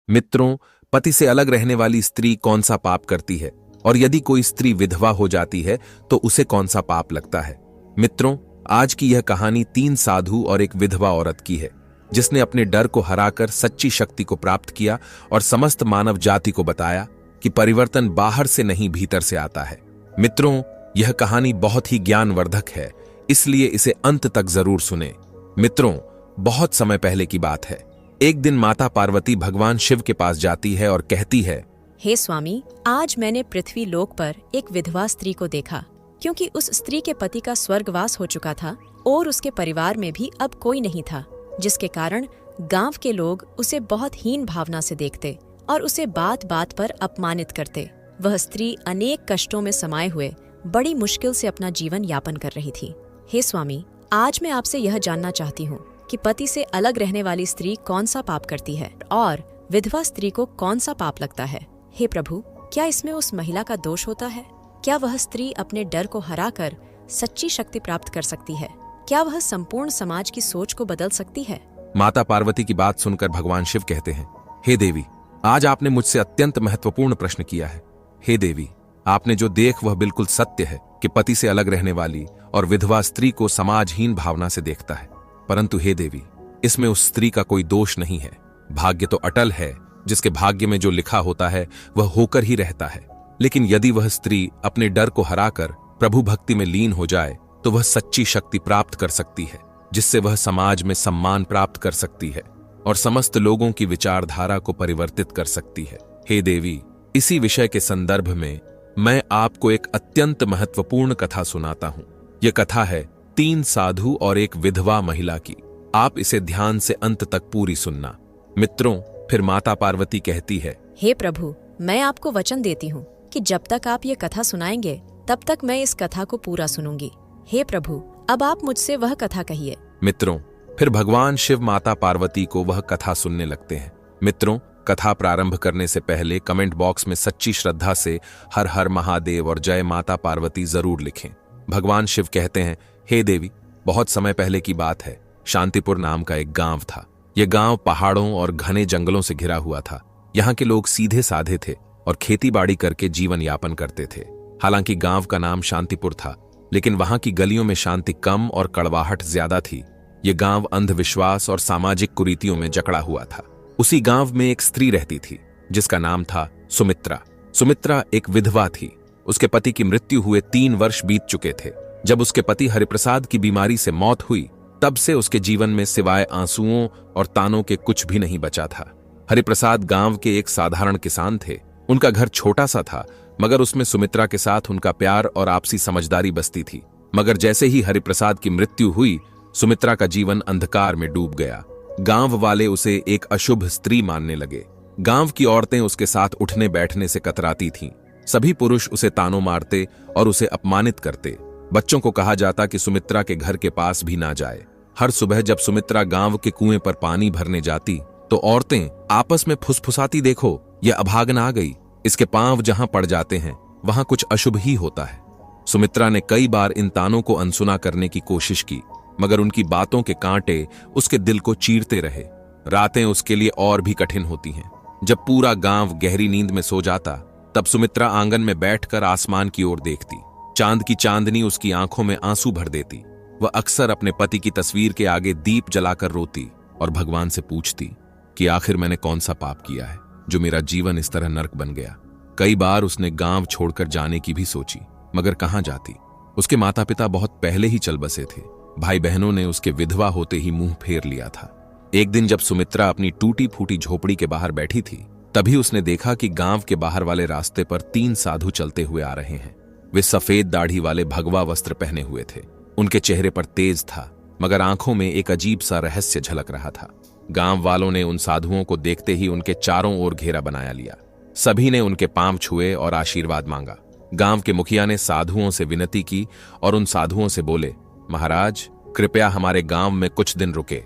मित्रों, पति से अलग रहने वाली स्त्री कौन सा पाप करती है और यदि कोई स्त्री विधवा हो जाती है तो उसे कौन सा पाप लगता है। मित्रों, आज की यह कहानी 3 साधु और एक विधवा औरत की है जिसने अपने डर को हराकर सच्ची शक्ति को प्राप्त किया और समस्त मानव जाति को बताया कि परिवर्तन बाहर से नहीं भीतर से आता है। मित्रों, यह कहानी बहुत ही ज्ञानवर्धक है, इसलिए इसे अंत तक जरूर सुने। मित्रों, बहुत समय पहले की बात है। एक दिन माता पार्वती भगवान शिव के पास जाती है और कहती है, हे स्वामी, आज मैंने पृथ्वी लोक पर एक विधवा स्त्री को देखा, क्योंकि उस स्त्री के पति का स्वर्गवास हो चुका था और उसके परिवार में भी अब कोई नहीं था, जिसके कारण गांव के लोग उसे बहुत हीन भावना से देखते और उसे बात बात पर अपमानित करते। वह स्त्री अनेक कष्टों में समाये हुए बड़ी मुश्किल से अपना जीवन यापन कर रही थी। हे स्वामी, आज मैं आपसे यह जानना चाहती हूँ कि पति से अलग रहने वाली स्त्री कौन सा पाप करती है और विधवा स्त्री को कौन सा पाप लगता है। हे प्रभु, क्या इसमें उस महिला का दोष होता है? क्या वह स्त्री अपने डर को हराकर सच्ची शक्ति प्राप्त कर सकती है? क्या वह संपूर्ण समाज की सोच को बदल सकती है? माता पार्वती की बात सुनकर भगवान शिव कहते हैं, हे देवी, आज आपने मुझसे अत्यंत महत्वपूर्ण प्रश्न किया है। हे देवी, आपने जो देख वह बिल्कुल सत्य है कि पति से अलग रहने वाली और विधवा स्त्री को समाजहीन भावना से देखता है। परंतु हे देवी, इसमें उस स्त्री का कोई दोष नहीं है। भाग्य तो अटल है, जिसके भाग्य में जो लिखा होता है वह होकर ही रहता है। लेकिन यदि वह स्त्री अपने डर को हराकर प्रभु भक्ति में लीन हो जाए तो वह सच्ची शक्ति प्राप्त कर सकती है, जिससे वह समाज में सम्मान प्राप्त कर सकती है और समस्त लोगों की विचारधारा को परिवर्तित कर सकती है। हे देवी, इसी विषय के संदर्भ में मैं आपको एक अत्यंत महत्वपूर्ण कथा सुनाता हूं। यह कथा है 3 साधु और एक विधवा महिला की। आप इसे ध्यान से अंत तक पूरी सुनना। मित्रों, फिर माता पार्वती कहती है, हे प्रभु, मैं आपको वचन देती हूँ कि जब तक आप ये कथा सुनाएंगे तब तक मैं इस कथा को पूरा सुनूंगी। हे प्रभु, अब आप मुझसे वह कथा कहिए। मित्रों, फिर भगवान शिव माता पार्वती को वह कथा सुनने लगते हैं। मित्रों, कथा प्रारंभ करने से पहले कमेंट बॉक्स में सच्ची श्रद्धा से हर हर महादेव और जय माता पार्वती जरूर लिखें। भगवान शिव कहते हैं, हे देवी, बहुत समय पहले की बात है। शांतिपुर नाम का एक गांव था। यह गांव पहाड़ों और घने जंगलों से घिरा हुआ था। यहाँ के लोग सीधे साधे थे और खेतीबाड़ी करके जीवन यापन करते थे। हालांकि गांव का नाम शांतिपुर था, लेकिन वहां की गलियों में शांति कम और कड़वाहट ज्यादा थी। यह गांव अंधविश्वास और सामाजिक कुरीतियों में जकड़ा हुआ था। उसी गांव में एक स्त्री रहती थी जिसका नाम था सुमित्रा। सुमित्रा एक विधवा थी। उसके पति की मृत्यु हुए 3 वर्ष बीत चुके थे। जब उसके पति हरिप्रसाद की बीमारी से मौत हुई, तब से उसके जीवन में सिवाय आंसुओं और तानों के कुछ भी नहीं बचा था। हरिप्रसाद गांव के एक साधारण किसान थे। उनका घर छोटा सा था, मगर उसमें सुमित्रा के साथ उनका प्यार और आपसी समझदारी बसती थी। मगर जैसे ही हरिप्रसाद की मृत्यु हुई, सुमित्रा का जीवन अंधकार में डूब गया। गांव वाले उसे एक अशुभ स्त्री मानने लगे। गांव की औरतें उसके साथ उठने बैठने से कतराती थीं। सभी पुरुष उसे तानों मारते और उसे अपमानित करते। बच्चों को कहा जाता कि सुमित्रा के घर के पास भी ना जाए। हर सुबह जब सुमित्रा गांव के कुएं पर पानी भरने जाती तो औरतें आपस में फुसफुसाती, देखो, यह अभागन आ गई, इसके पांव जहां पड़ जाते हैं वहां कुछ अशुभ ही होता है। सुमित्रा ने कई बार इन तानों को अनसुना करने की कोशिश की, मगर उनकी बातों के कांटे उसके दिल को चीरते रहे। रातें उसके लिए और भी कठिन होती हैं। जब पूरा गांव गहरी नींद में सो जाता, तब सुमित्रा आंगन में बैठकर आसमान की ओर देखती। चांद की चांदनी उसकी आंखों में आंसू भर देती। वह अक्सर अपने पति की तस्वीर के आगे दीप जलाकर रोती और भगवान से पूछती कि आखिर मैंने कौन सा पाप किया है जो मेरा जीवन इस तरह नर्क बन गया। कई बार उसने गांव छोड़कर जाने की भी सोची, मगर कहां जाती। उसके माता पिता बहुत पहले ही चल बसे थे। भाई बहनों ने उसके विधवा होते ही मुंह फेर लिया था। एक दिन जब सुमित्रा अपनी टूटी फूटी झोपड़ी के बाहर बैठी थी, तभी उसने देखा कि गांव के बाहर वाले रास्ते पर 3 साधु चलते हुए आ रहे हैं। वे सफेद दाढ़ी वाले भगवा वस्त्र पहने हुए थे। उनके चेहरे पर तेज था, मगर आंखों में एक अजीब सा रहस्य झलक रहा था। गांव वालों ने उन साधुओं को देखते ही उनके चारों ओर घेरा बनाया लिया। सभी ने उनके पांव छुए और आशीर्वाद मांगा। गांव के मुखिया ने साधुओं से विनती की और उन साधुओं से बोले, महाराज, कृपया हमारे गांव में कुछ दिन रुके,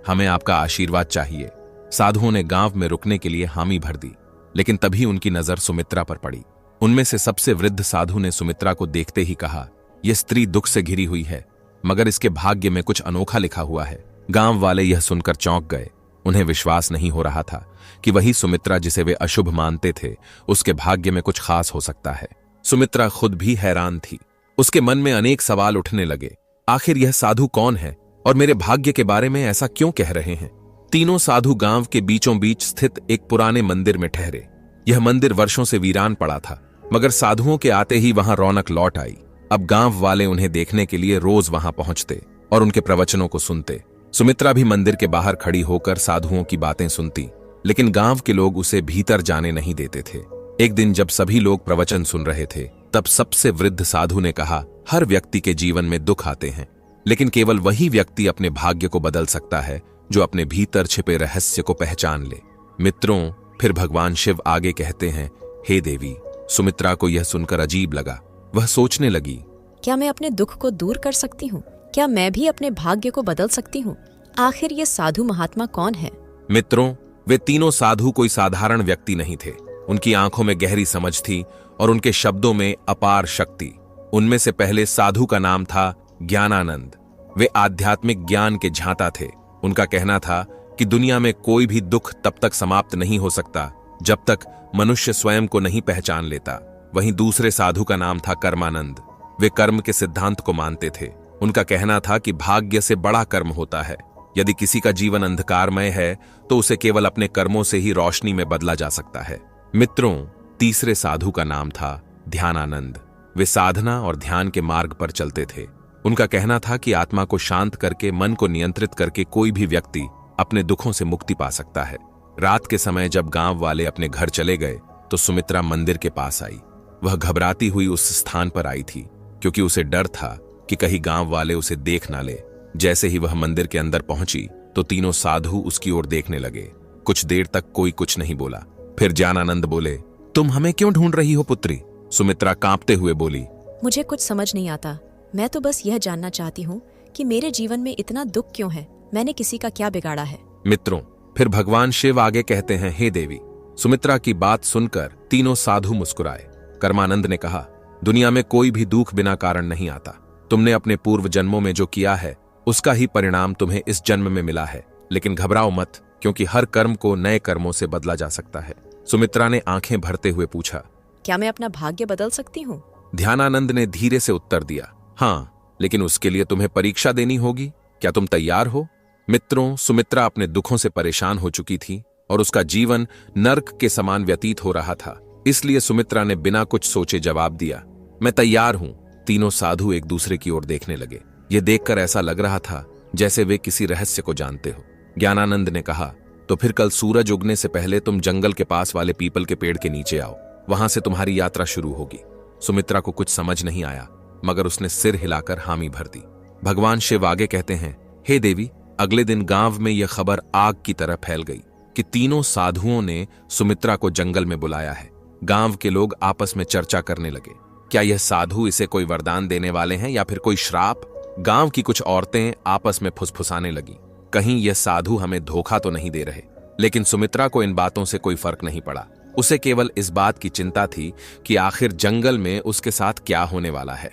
हमें आपका आशीर्वाद चाहिए। साधुओं ने गांव में रुकने के लिए हामी भर दी, लेकिन तभी उनकी नजर सुमित्रा पर पड़ी। उनमें से सबसे वृद्ध साधु ने सुमित्रा को देखते ही कहा, यह स्त्री दुख से घिरी हुई है, मगर इसके भाग्य में कुछ अनोखा लिखा हुआ है। गांव वाले यह सुनकर चौंक गए। उन्हें विश्वास नहीं हो रहा था कि वही सुमित्रा जिसे वे अशुभ मानते थे उसके भाग्य में कुछ खास हो सकता है। सुमित्रा खुद भी हैरान थी। उसके मन में अनेक सवाल उठने लगे। आखिर यह साधु कौन है और मेरे भाग्य के बारे में ऐसा क्यों कह रहे हैं? तीनों साधु गांव के बीचों बीच स्थित एक पुराने मंदिर में ठहरे। यह मंदिर वर्षों से वीरान पड़ा था, मगर साधुओं के आते ही वहां रौनक लौट आई। अब गांव वाले उन्हें देखने के लिए रोज वहां पहुंचते और उनके प्रवचनों को सुनते। सुमित्रा भी मंदिर के बाहर खड़ी होकर साधुओं की बातें सुनती, लेकिन गांव के लोग उसे भीतर जाने नहीं देते थे। एक दिन जब सभी लोग प्रवचन सुन रहे थे, तब सबसे वृद्ध साधु ने कहा, हर व्यक्ति के जीवन में दुख आते हैं, लेकिन केवल वही व्यक्ति अपने भाग्य को बदल सकता है जो अपने भीतर छिपे रहस्य को पहचान ले। मित्रों, फिर भगवान शिव आगे कहते हैं, हे देवी। सुमित्रा को यह सुनकर अजीब लगा। वह सोचने लगी, क्या मैं अपने दुख को दूर कर सकती हूँ? क्या मैं भी अपने भाग्य को बदल सकती हूँ? आखिर ये साधु महात्मा कौन है? मित्रों, वे तीनों साधु कोई साधारण व्यक्ति नहीं थे। उनकी आंखों में गहरी समझ थी और उनके शब्दों में अपार शक्ति। उनमें से पहले साधु का नाम था ज्ञानानंद। वे आध्यात्मिक ज्ञान के झांता थे। उनका कहना था कि दुनिया में कोई भी दुख तब तक समाप्त नहीं हो सकता जब तक मनुष्य स्वयं को नहीं पहचान लेता। वहीं दूसरे साधु का नाम था कर्मानंद। वे कर्म के सिद्धांत को मानते थे। उनका कहना था कि भाग्य से बड़ा कर्म होता है। यदि किसी का जीवन अंधकारमय है तो उसे केवल अपने कर्मों से ही रोशनी में बदला जा सकता है। मित्रों, तीसरे साधु का नाम था ध्यानानंद। वे साधना और ध्यान के मार्ग पर चलते थे। उनका कहना था कि आत्मा को शांत करके, मन को नियंत्रित करके कोई भी व्यक्ति अपने दुखों से मुक्ति पा सकता है। रात के समय जब गांव वाले अपने घर चले गए तो सुमित्रा मंदिर के पास आई। वह घबराती हुई उस स्थान पर आई थी क्योंकि उसे डर था कि कहीं गांव वाले उसे देख ना ले। जैसे ही वह मंदिर के अंदर पहुंची तो तीनों साधु उसकी ओर देखने लगे। कुछ देर तक कोई कुछ नहीं बोला। फिर ज्ञानानंद बोले, तुम हमें क्यों ढूंढ रही हो पुत्री? सुमित्रा कांपते हुए बोली, मुझे कुछ समझ नहीं आता। मैं तो बस यह जानना चाहती हूँ कि मेरे जीवन में इतना दुख क्यों है? मैंने किसी का क्या बिगाड़ा है? मित्रों, फिर भगवान शिव आगे कहते हैं, हे देवी। सुमित्रा की बात सुनकर तीनों साधु मुस्कुराए। कर्मानंद ने कहा, दुनिया में कोई भी दुख बिना कारण नहीं आता। तुमने अपने पूर्व जन्मों में जो किया है उसका ही परिणाम तुम्हें इस जन्म में मिला है। लेकिन घबराओ मत, क्योंकि हर कर्म को नए कर्मों से बदला जा सकता है। सुमित्रा ने आंखें भरते हुए पूछा, क्या मैं अपना भाग्य बदल सकती हूँ? ध्यानानंद ने धीरे से उत्तर दिया, हाँ, लेकिन उसके लिए तुम्हें परीक्षा देनी होगी। क्या तुम तैयार हो? मित्रों, सुमित्रा अपने दुखों से परेशान हो चुकी थी और उसका जीवन नर्क के समान व्यतीत हो रहा था। इसलिए सुमित्रा ने बिना कुछ सोचे जवाब दिया, मैं तैयार हूं। तीनों साधु एक दूसरे की ओर देखने लगे। यह देखकर ऐसा लग रहा था जैसे वे किसी रहस्य को जानते हो। ज्ञानानंद ने कहा, तो फिर कल सूरज उगने से पहले तुम जंगल के पास वाले पीपल के पेड़ के नीचे आओ। वहां से तुम्हारी यात्रा शुरू होगी। सुमित्रा को कुछ समझ नहीं आया, मगर उसने सिर हिलाकर हामी भर दी। भगवान शिव आगे कहते हैं, हे देवी। अगले दिन गांव में यह खबर आग की तरह फैल गई कि तीनों साधुओं ने सुमित्रा को जंगल में बुलाया है। गांव के लोग आपस में चर्चा करने लगे, क्या यह साधु इसे कोई वरदान देने वाले हैं या फिर कोई श्राप? गांव की कुछ औरतें आपस में फुसफुसाने लगी, कहीं यह साधु हमें धोखा तो नहीं दे रहे। लेकिन सुमित्रा को इन बातों से कोई फर्क नहीं पड़ा। उसे केवल इस बात की चिंता थी कि आखिर जंगल में उसके साथ क्या होने वाला है।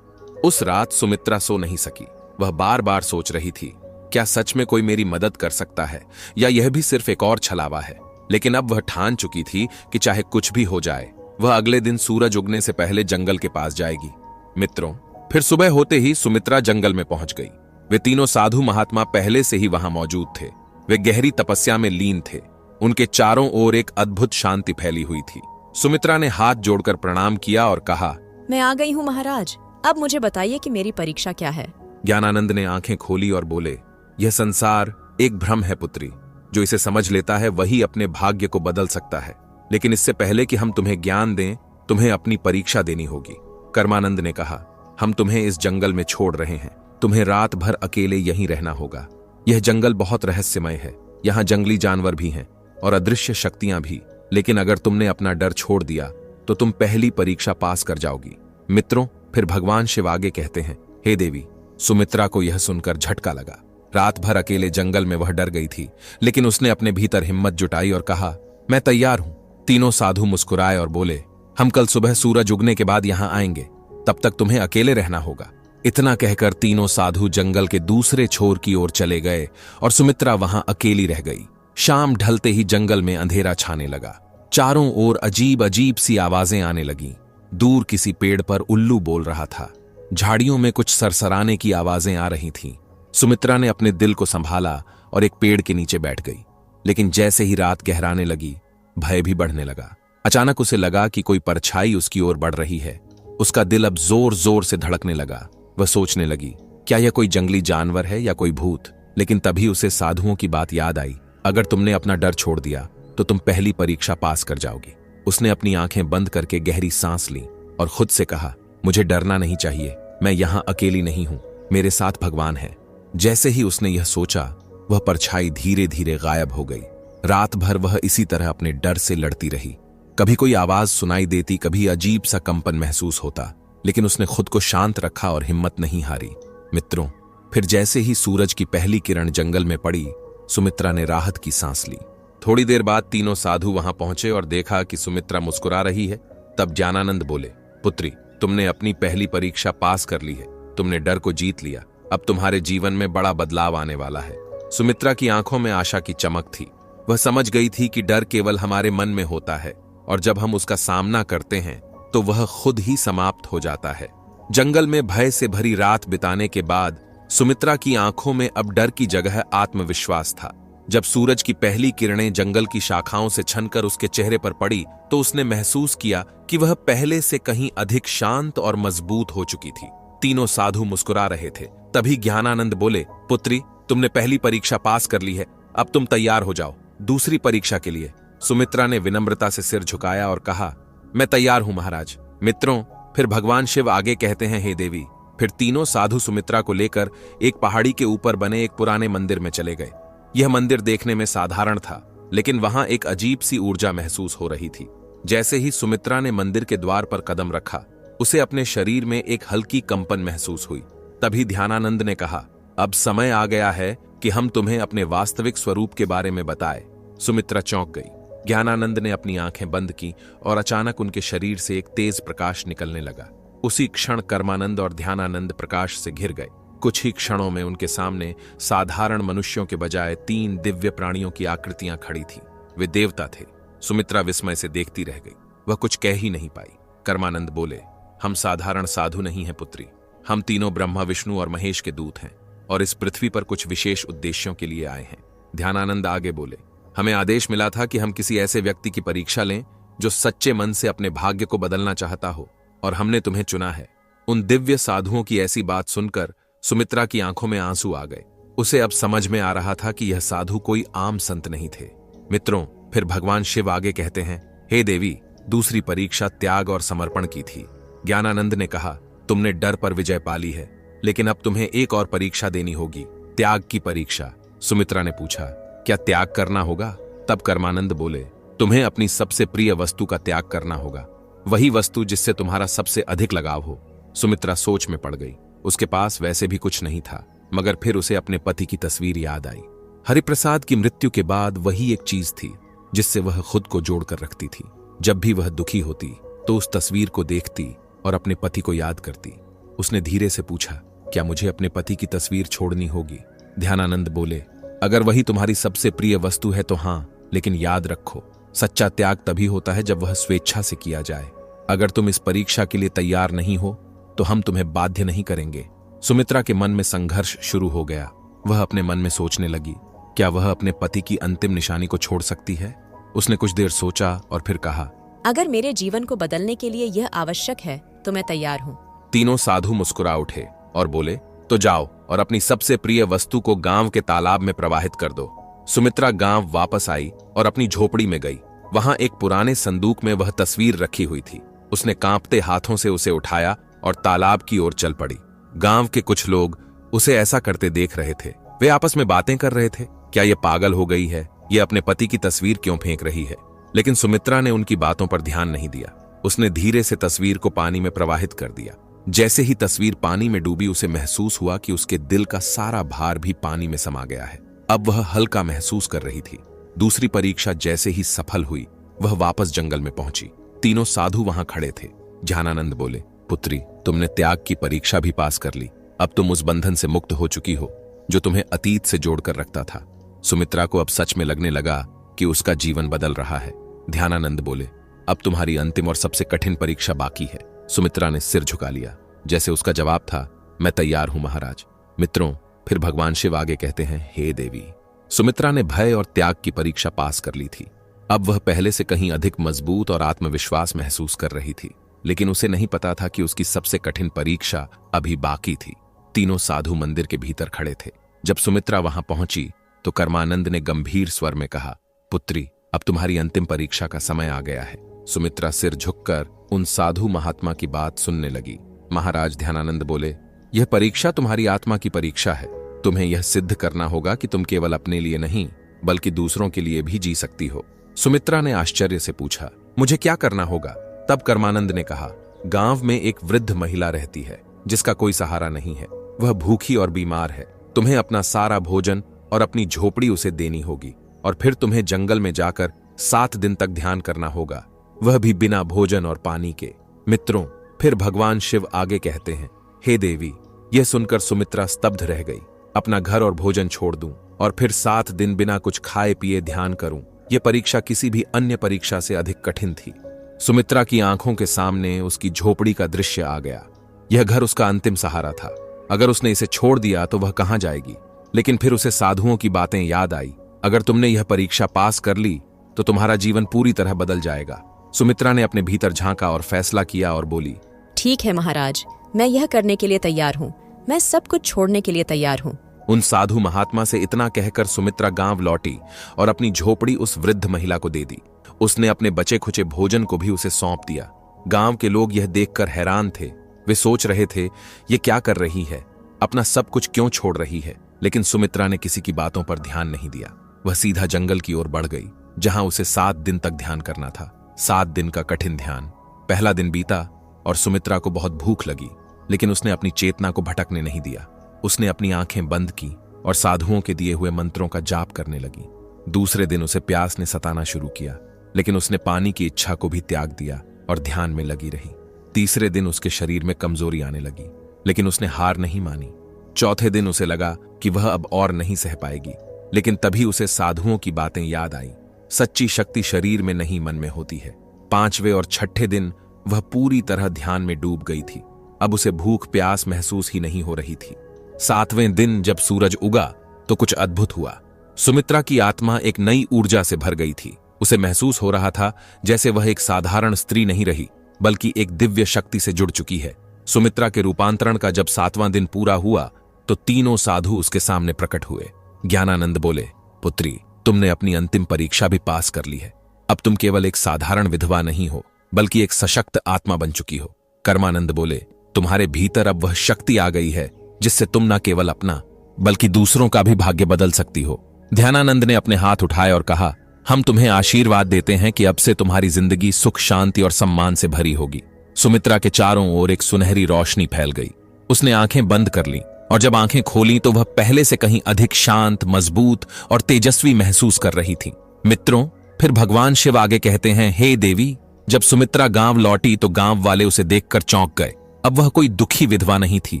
उस रात सुमित्रा सो नहीं सकी। वह बार बार सोच रही थी, क्या सच में कोई मेरी मदद कर सकता है या यह भी सिर्फ एक और छलावा है? लेकिन अब वह ठान चुकी थी कि चाहे कुछ भी हो जाए, वह अगले दिन सूरज उगने से पहले जंगल के पास जाएगी। मित्रों, फिर सुबह होते ही सुमित्रा जंगल में पहुंच गई। वे तीनों साधु महात्मा पहले से ही वहां मौजूद थे। वे गहरी तपस्या में लीन थे। उनके चारों ओर एक अद्भुत शांति फैली हुई थी। सुमित्रा ने हाथ जोड़कर प्रणाम किया और कहा, मैं आ गई हूँ महाराज। अब मुझे बताइए कि मेरी परीक्षा क्या है? ज्ञानानंद ने आंखें खोली और बोले, यह संसार एक भ्रम है पुत्री। जो इसे समझ लेता है वही अपने भाग्य को बदल सकता है। लेकिन इससे पहले कि हम तुम्हें ज्ञान दें, तुम्हें अपनी परीक्षा देनी होगी। कर्मानंद ने कहा, हम तुम्हें इस जंगल में छोड़ रहे हैं। तुम्हें रात भर अकेले यहीं रहना होगा। यह जंगल बहुत रहस्यमय है। यहाँ जंगली जानवर भी हैं और अदृश्य शक्तियां भी। लेकिन अगर तुमने अपना डर छोड़ दिया तो तुम पहली परीक्षा पास कर जाओगी। मित्रों, फिर भगवान शिव आगे कहते हैं, हे देवी। सुमित्रा को यह सुनकर झटका लगा। रात भर अकेले जंगल में वह डर गई थी, लेकिन उसने अपने भीतर हिम्मत जुटाई और कहा, मैं तैयार हूं। तीनों साधु मुस्कुराए और बोले, हम कल सुबह सूरज उगने के बाद यहां आएंगे। तब तक तुम्हें अकेले रहना होगा। इतना कहकर तीनों साधु जंगल के दूसरे छोर की ओर चले गए और सुमित्रा वहां अकेली रह गई। शाम ढलते ही जंगल में अंधेरा छाने लगा। चारों ओर अजीब अजीब सी आवाजें आने लगीं। दूर किसी पेड़ पर उल्लू बोल रहा था। झाड़ियों में कुछ सरसराने की आवाजें आ रही थीं। सुमित्रा ने अपने दिल को संभाला और एक पेड़ के नीचे बैठ गई। लेकिन जैसे ही रात गहराने लगी, भय भी बढ़ने लगा। अचानक उसे लगा कि कोई परछाई उसकी ओर बढ़ रही है। उसका दिल अब जोर जोर से धड़कने लगा। वह सोचने लगी, क्या यह कोई जंगली जानवर है या कोई भूत? लेकिन तभी उसे साधुओं की बात याद आई। अगर तुमने अपना डर छोड़ दिया तो तुम पहली परीक्षा पास कर जाओगी। उसने अपनी आंखें बंद करके गहरी सांस ली और खुद से कहा, मुझे डरना नहीं चाहिए, मैं यहां अकेली नहीं हूं, मेरे साथ भगवान है। जैसे ही उसने यह सोचा, वह परछाई धीरे धीरे गायब हो गई। रात भर वह इसी तरह अपने डर से लड़ती रही। कभी कोई आवाज सुनाई देती, कभी अजीब सा कंपन महसूस होता, लेकिन उसने खुद को शांत रखा और हिम्मत नहीं हारी। मित्रों, फिर जैसे ही सूरज की पहली किरण जंगल में पड़ी, सुमित्रा ने राहत की सांस ली। थोड़ी देर बाद तीनों साधु वहां पहुंचे और देखा कि सुमित्रा मुस्कुरा रही है। तब ज्ञानानंद बोले, पुत्री, तुमने अपनी पहली परीक्षा पास कर ली है, तुमने डर को जीत लिया। अब तुम्हारे जीवन में बड़ा बदलाव आने वाला है। सुमित्रा की आंखों में आशा की चमक थी। वह समझ गई थी कि डर केवल हमारे मन में होता है और जब हम उसका सामना करते हैं तो वह खुद ही समाप्त हो जाता है। जंगल में भय से भरी रात बिताने के बाद सुमित्रा की आंखों में अब डर की जगह आत्मविश्वास था। जब सूरज की पहली किरणें जंगल की शाखाओं से छनकर उसके चेहरे पर पड़ी तो उसने महसूस किया कि वह पहले से कहीं अधिक शांत और मजबूत हो चुकी थी। तीनों साधु मुस्कुरा रहे थे। तभी ज्ञानानंद बोले, पुत्री, तुमने पहली परीक्षा पास कर ली है, अब तुम तैयार हो जाओ दूसरी परीक्षा के लिए। सुमित्रा ने विनम्रता से सिर झुकाया और कहा, मैं तैयार हूं महाराज। मित्रों, फिर भगवान शिव आगे कहते हैं, हे देवी। फिर तीनों साधु सुमित्रा को लेकर एक पहाड़ी के ऊपर बने एक पुराने मंदिर में चले गए। यह मंदिर देखने में साधारण था, लेकिन वहां एक अजीब सी ऊर्जा महसूस हो रही थी। जैसे ही सुमित्रा ने मंदिर के द्वार पर कदम रखा, उसे अपने शरीर में एक हल्की कंपन महसूस हुई। तभी ध्यानानंद ने कहा, अब समय आ गया है कि हम तुम्हें अपने वास्तविक स्वरूप के बारे में बताएं। सुमित्रा चौंक गई। ज्ञानानंद ने अपनी आंखें बंद की और अचानक उनके शरीर से एक तेज प्रकाश निकलने लगा। उसी क्षण कर्मानंद और ध्यानानंद प्रकाश से घिर गए। कुछ ही क्षणों में उनके सामने साधारण मनुष्यों के बजाय 3 दिव्य प्राणियों की आकृतियां खड़ी थीं। वे देवता थे। सुमित्रा विस्मय से देखती रह गई। वह कुछ कह ही नहीं पाई। कर्मानंद बोले, हम साधारण साधु नहीं हैं पुत्री, हम तीनों ब्रह्मा, विष्णु और महेश के दूत हैं और इस पृथ्वी पर कुछ विशेष उद्देश्यों के लिए आए हैं। ध्यानानंद आगे बोले, हमें आदेश मिला था कि हम किसी ऐसे व्यक्ति की परीक्षा लें जो सच्चे मन से अपने भाग्य को बदलना चाहता हो, और हमने तुम्हें चुना है। उन दिव्य साधुओं की ऐसी बात सुनकर सुमित्रा की आंखों में आंसू आ गए। उसे अब समझ में आ रहा था कि यह साधु कोई आम संत नहीं थे। मित्रों, फिर भगवान शिव आगे कहते हैं, हे देवी, दूसरी परीक्षा त्याग और समर्पण की थी। ज्ञानानंद ने कहा, तुमने डर पर विजय पाली है, लेकिन अब तुम्हें एक और परीक्षा देनी होगी, त्याग की परीक्षा। सुमित्रा ने पूछा, क्या त्याग करना होगा? तब कर्मानंद बोले, तुम्हें अपनी सबसे प्रिय वस्तु का त्याग करना होगा, वही वस्तु जिससे तुम्हारा सबसे अधिक लगाव हो। सुमित्रा सोच में पड़ गई। उसके पास वैसे भी कुछ नहीं था, मगर फिर उसे अपने पति की तस्वीर याद आई। हरिप्रसाद की मृत्यु के बाद वही एक चीज थी जिससे वह खुद को जोड़कर रखती थी। जब भी वह दुखी होती तो उस तस्वीर को देखती और अपने पति को याद करती। उसने धीरे से पूछा, क्या मुझे अपने पति की तस्वीर छोड़नी होगी? ध्यानानंद बोले, अगर वही तुम्हारी सबसे प्रिय वस्तु है तो हां, लेकिन याद रखो, सच्चा त्याग तभी होता है जब वह स्वेच्छा से किया जाए। अगर तुम इस परीक्षा के लिए तैयार नहीं हो तो हम तुम्हें बाध्य नहीं करेंगे। सुमित्रा के मन में संघर्ष शुरू हो गया। वह अपने मन में सोचने लगी, क्या वह अपने पति की अंतिम निशानी को छोड़ सकती है? उसने कुछ देर सोचा और फिर कहा, अगर मेरे जीवन को बदलने के लिए यह आवश्यक है तो मैं तैयार हूँ। तीनों साधु मुस्कुरा उठे और बोले, तो जाओ और अपनी सबसे प्रिय वस्तु को गांव के तालाब में प्रवाहित कर दो। सुमित्रा गांव वापस आई और अपनी झोपड़ी में गई। वहां एक पुराने संदूक में वह तस्वीर रखी हुई थी। उसने कांपते हाथों से उसे उठाया और तालाब की ओर चल पड़ी। गांव के कुछ लोग उसे ऐसा करते देख रहे थे। वे आपस में बातें कर रहे थे, क्या ये पागल हो गई है? ये अपने पति की तस्वीर क्यों फेंक रही है? लेकिन सुमित्रा ने उनकी बातों पर ध्यान नहीं दिया। उसने धीरे से तस्वीर को पानी में प्रवाहित कर दिया। जैसे ही तस्वीर पानी में डूबी, उसे महसूस हुआ कि उसके दिल का सारा भार भी पानी में समा गया है। अब वह हल्का महसूस कर रही थी। दूसरी परीक्षा जैसे ही सफल हुई, वह वापस जंगल में पहुंची। तीनों साधु वहां खड़े थे। ज्ञानानंद बोले, पुत्री, तुमने त्याग की परीक्षा भी पास कर ली। अब तुम उस बंधन से मुक्त हो चुकी हो जो तुम्हें अतीत से जोड़कर रखता था। सुमित्रा को अब सच में लगने लगा कि उसका जीवन बदल रहा है। ध्यानानंद बोले, अब तुम्हारी अंतिम और सबसे कठिन परीक्षा बाकी है। सुमित्रा ने सिर झुका लिया, जैसे उसका जवाब था, मैं तैयार हूं महाराज। मित्रों, फिर भगवान शिव आगे कहते हैं, हे देवी। सुमित्रा ने भय और त्याग की परीक्षा पास कर ली थी। अब वह पहले से कहीं अधिक मजबूत और आत्मविश्वास महसूस कर रही थी, लेकिन उसे नहीं पता था कि उसकी सबसे कठिन परीक्षा अभी बाकी थी। तीनों साधु मंदिर के भीतर खड़े थे। जब सुमित्रा वहां पहुंची तो कर्मानंद ने गंभीर स्वर में कहा, पुत्री, अब तुम्हारी अंतिम परीक्षा का समय आ गया है। सुमित्रा सिर झुककर उन साधु महात्मा की बात सुनने लगी। महाराज ध्यानानंद बोले, यह परीक्षा तुम्हारी आत्मा की परीक्षा है। तुम्हें यह सिद्ध करना होगा कि तुम केवल अपने लिए नहीं बल्कि दूसरों के लिए भी जी सकती हो। सुमित्रा ने आश्चर्य से पूछा, मुझे क्या करना होगा? तब कर्मानंद ने कहा, गांव में एक वृद्ध महिला रहती है जिसका कोई सहारा नहीं है। वह भूखी और बीमार है। तुम्हें अपना सारा भोजन और अपनी झोपड़ी उसे देनी होगी और फिर तुम्हें जंगल में जाकर 7 दिन तक ध्यान करना होगा, वह भी बिना भोजन और पानी के। मित्रों, फिर भगवान शिव आगे कहते हैं, हे देवी। यह सुनकर सुमित्रा स्तब्ध रह गई। अपना घर और भोजन छोड़ दूं और फिर 7 दिन बिना कुछ खाए पिए ध्यान करूं, यह परीक्षा किसी भी अन्य परीक्षा से अधिक कठिन थी। सुमित्रा की आंखों के सामने उसकी झोपड़ी का दृश्य आ गया। यह घर उसका अंतिम सहारा था। अगर उसने इसे छोड़ दिया तो वह कहां जाएगी? लेकिन फिर उसे साधुओं की बातें याद आई। अगर तुमने यह परीक्षा पास कर ली तो तुम्हारा जीवन पूरी तरह बदल जाएगा। सुमित्रा ने अपने भीतर झांका और फैसला किया और बोली, ठीक है महाराज, मैं यह करने के लिए तैयार हूँ। मैं सब कुछ छोड़ने के लिए तैयार हूँ। उन साधु महात्मा से इतना कहकर सुमित्रा गांव लौटी और अपनी झोपड़ी उस वृद्ध महिला को दे दी। उसने अपने बचे खुचे भोजन को भी उसे सौंप दिया। गांव के लोग यह देखकर हैरान थे। वे सोच रहे थे, ये क्या कर रही है, अपना सब कुछ क्यों छोड़ रही है? लेकिन सुमित्रा ने किसी की बातों पर ध्यान नहीं दिया। वह सीधा जंगल की ओर बढ़ गई, जहां उसे 7 दिन तक ध्यान करना था। 7 दिन का कठिन ध्यान। पहला दिन बीता और सुमित्रा को बहुत भूख लगी, लेकिन उसने अपनी चेतना को भटकने नहीं दिया। उसने अपनी आंखें बंद की और साधुओं के दिए हुए मंत्रों का जाप करने लगी। दूसरे दिन उसे प्यास ने सताना शुरू किया, लेकिन उसने पानी की इच्छा को भी त्याग दिया और ध्यान में लगी रही। तीसरे दिन उसके शरीर में कमजोरी आने लगी, लेकिन उसने हार नहीं मानी। चौथे दिन उसे लगा कि वह अब और नहीं सह पाएगी, लेकिन तभी उसे साधुओं की बातें याद आई। सच्ची शक्ति शरीर में नहीं, मन में होती है। 5वें और 6ठे दिन वह पूरी तरह ध्यान में डूब गई थी। अब उसे भूख प्यास महसूस ही नहीं हो रही थी। 7वें दिन जब सूरज उगा तो कुछ अद्भुत हुआ। सुमित्रा की आत्मा एक नई ऊर्जा से भर गई थी। उसे महसूस हो रहा था जैसे वह एक साधारण स्त्री नहीं रही, बल्कि एक दिव्य शक्ति से जुड़ चुकी है। सुमित्रा के रूपांतरण का जब 7वां दिन पूरा हुआ तो तीनों साधु उसके सामने प्रकट हुए। ज्ञानानंद बोले, पुत्री, तुमने अपनी अंतिम परीक्षा भी पास कर ली है। अब तुम केवल एक साधारण विधवा नहीं हो, बल्कि एक सशक्त आत्मा बन चुकी हो। कर्मानंद बोले, तुम्हारे भीतर अब वह शक्ति आ गई है जिससे तुम न केवल अपना बल्कि दूसरों का भी भाग्य बदल सकती हो। ध्यानानंद ने अपने हाथ उठाए और कहा, हम तुम्हें आशीर्वाद देते हैं कि अब से तुम्हारी जिंदगी सुख, शांति और सम्मान से भरी होगी। सुमित्रा के चारों ओर एक सुनहरी रोशनी फैल गई। उसने आंखें बंद कर लीं और जब आंखें खोलीं तो वह पहले से कहीं अधिक शांत, मजबूत और तेजस्वी महसूस कर रही थी। मित्रों, फिर भगवान शिव आगे कहते हैं, हे देवी। जब सुमित्रा गांव लौटी तो गांव वाले उसे देखकर चौंक गए। अब वह कोई दुखी विधवा नहीं थी,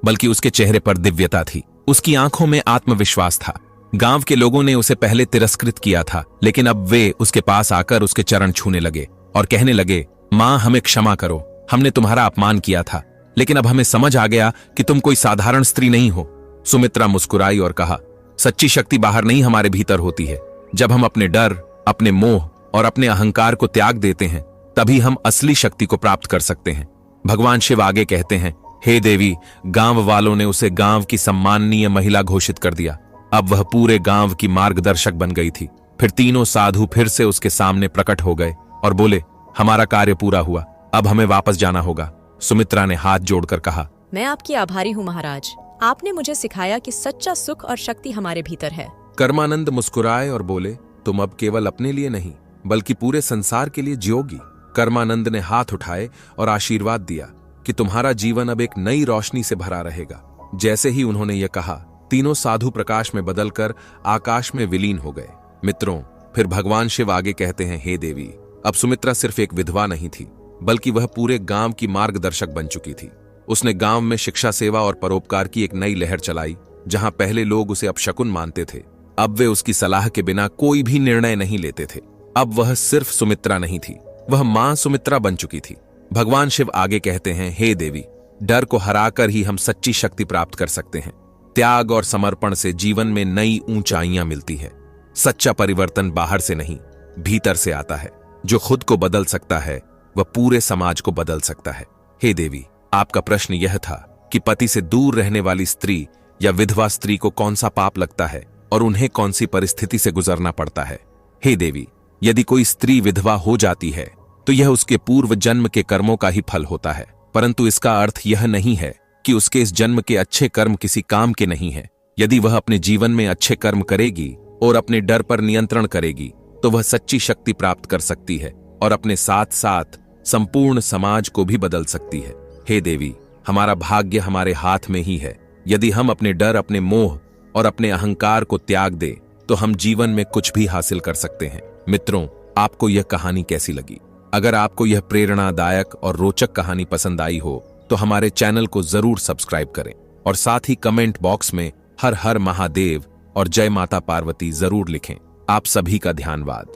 बल्कि उसके चेहरे पर दिव्यता थी। उसकी आंखों में आत्मविश्वास था। गांव के लोगों ने उसे पहले तिरस्कृत किया था, लेकिन अब वे उसके पास आकर उसके चरण छूने लगे और कहने लगे, मां, हमें क्षमा करो, हमने तुम्हारा अपमान किया था, लेकिन अब हमें समझ आ गया कि तुम कोई साधारण स्त्री नहीं हो। सुमित्रा मुस्कुराई और कहा, सच्ची शक्ति बाहर नहीं, हमारे भीतर होती है। जब हम अपने डर, अपने मोह और अपने अहंकार को त्याग देते हैं, तभी हम असली शक्ति को प्राप्त कर सकते हैं। भगवान शिव आगे कहते हैं, हे देवी, गांव वालों ने उसे गांव की सम्माननीय महिला घोषित कर दिया। अब वह पूरे गांव की मार्गदर्शक बन गई थी। फिर तीनों साधु फिर से उसके सामने प्रकट हो गए और बोले, हमारा कार्य पूरा हुआ, अब हमें वापस जाना होगा। सुमित्रा ने हाथ जोड़कर कहा, मैं आपकी आभारी हूँ महाराज। आपने मुझे सिखाया कि सच्चा सुख और शक्ति हमारे भीतर है। कर्मानंद मुस्कुराए और बोले, तुम अब केवल अपने लिए नहीं बल्कि पूरे संसार के लिए जियोगी। कर्मानंद ने हाथ उठाए और आशीर्वाद दिया कि तुम्हारा जीवन अब एक नई रोशनी से भरा रहेगा। जैसे ही उन्होंने यह कहा, तीनों साधु प्रकाश में बदलकर आकाश में विलीन हो गए। मित्रों, फिर भगवान शिव आगे कहते हैं, हे देवी, अब सुमित्रा सिर्फ एक विधवा नहीं थी, बल्कि वह पूरे गांव की मार्गदर्शक बन चुकी थी। उसने गांव में शिक्षा, सेवा और परोपकार की एक नई लहर चलाई। जहां पहले लोग उसे अपशकुन मानते थे, अब वे उसकी सलाह के बिना कोई भी निर्णय नहीं लेते थे। अब वह सिर्फ सुमित्रा नहीं थी, वह मां सुमित्रा बन चुकी थी। भगवान शिव आगे कहते हैं, हे देवी, डर को हराकर ही हम सच्ची शक्ति प्राप्त कर सकते हैं। त्याग और समर्पण से जीवन में नई ऊंचाइयां मिलती है। सच्चा परिवर्तन बाहर से नहीं, भीतर से आता है। जो खुद को बदल सकता है वह पूरे समाज को बदल सकता है। हे देवी, आपका प्रश्न यह था कि पति से दूर रहने वाली स्त्री या विधवा स्त्री को कौन सा पाप लगता है और उन्हें कौन सी परिस्थिति से गुजरना पड़ता है। हे देवी, यदि कोई स्त्री विधवा हो जाती है तो यह उसके पूर्व जन्म के कर्मों का ही फल होता है, परंतु इसका अर्थ यह नहीं है कि उसके इस जन्म के अच्छे कर्म किसी काम के नहीं है। यदि वह अपने जीवन में अच्छे कर्म करेगी और अपने डर पर नियंत्रण करेगी तो वह सच्ची शक्ति प्राप्त कर सकती है और अपने साथ साथ संपूर्ण समाज को भी बदल सकती है। हे देवी, हमारा भाग्य हमारे हाथ में ही है। यदि हम अपने डर, अपने मोह और अपने अहंकार को त्याग दें तो हम जीवन में कुछ भी हासिल कर सकते हैं। मित्रों, आपको यह कहानी कैसी लगी? अगर आपको यह प्रेरणादायक और रोचक कहानी पसंद आई हो तो हमारे चैनल को जरूर सब्सक्राइब करें और साथ ही कमेंट बॉक्स में हर हर महादेव और जय माता पार्वती जरूर लिखें। आप सभी का धन्यवाद।